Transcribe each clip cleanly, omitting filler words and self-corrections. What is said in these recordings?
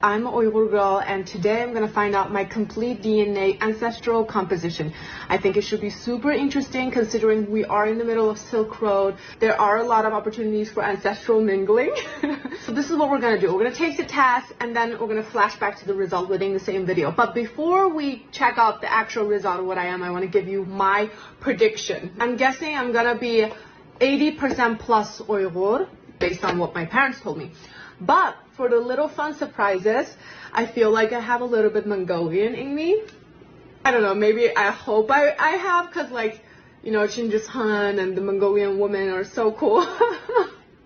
I'm an Uйгур girl, and today I'm going to find out my complete DNA ancestral composition. I think it should be super interesting considering we are in the middle of Silk Road. There are a lot of opportunities for ancestral mingling. So this is what we're going to do. We're going to take the test and then we're going to flash back to the result within the same video. But before we check out the actual result of what I am, I want to give you my prediction. I'm guessing I'm going to be 80% plus Uйгур based on what my parents told me. But for the little fun surprises, I feel like I have a little bit Mongolian in me. I don't know, maybe I hope I have, because like, you know, Genghis Khan and the Mongolian women are so cool.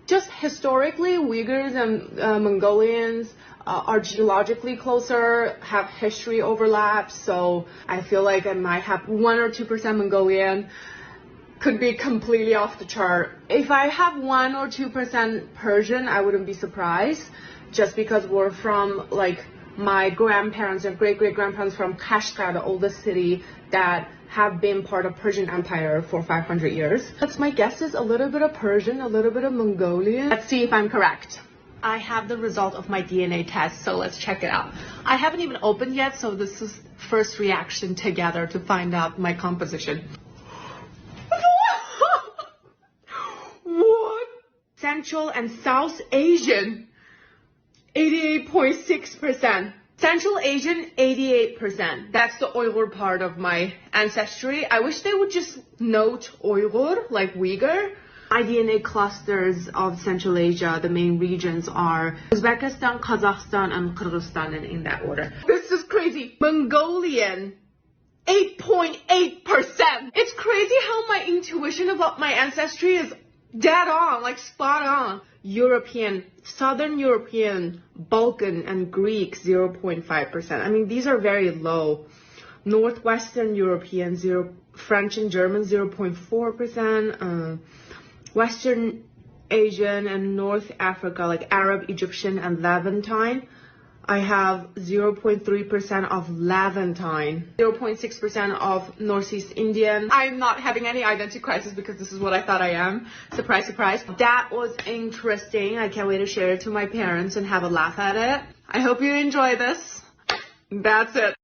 Just historically, Uyghurs and Mongolians are geologically closer, have history overlaps, so I feel like I might have 1 or 2% Mongolian. Could be completely off the chart. If I have 1 or 2% Persian, I wouldn't be surprised, just because we're from, like, my grandparents and great-great-grandparents from Kashgar, the oldest city that have been part of Persian Empire for 500 years. That's my guess, is a little bit of Persian, a little bit of Mongolian. Let's see if I'm correct. I have the result of my DNA test, so let's check it out. I haven't even opened yet, so this is first reaction together to find out my composition. What? Central and South Asian, 88.6%. Central Asian, 88%. That's the Uйгур part of my ancestry. I wish they would just note Uйгур, like Uyghur. My DNA clusters of Central Asia, the main regions are Uzbekistan, Kazakhstan, and Kyrgyzstan, and in that order. This is crazy. Mongolian, 8.8%. It's crazy how my intuition about my ancestry is dead on, like spot on. European, Southern European, Balkan, and Greek, 0.5%. I mean, these are very low. Northwestern European, French and German, 0.4%. Western Asian and North Africa, like Arab, Egyptian, and Levantine, I have 0.3% of Levantine, 0.6% of Northeast Indian. I'm not having any identity crisis because this is what I thought I am. Surprise, surprise. That was interesting. I can't wait to share it to my parents and have a laugh at it. I hope you enjoy this. That's it.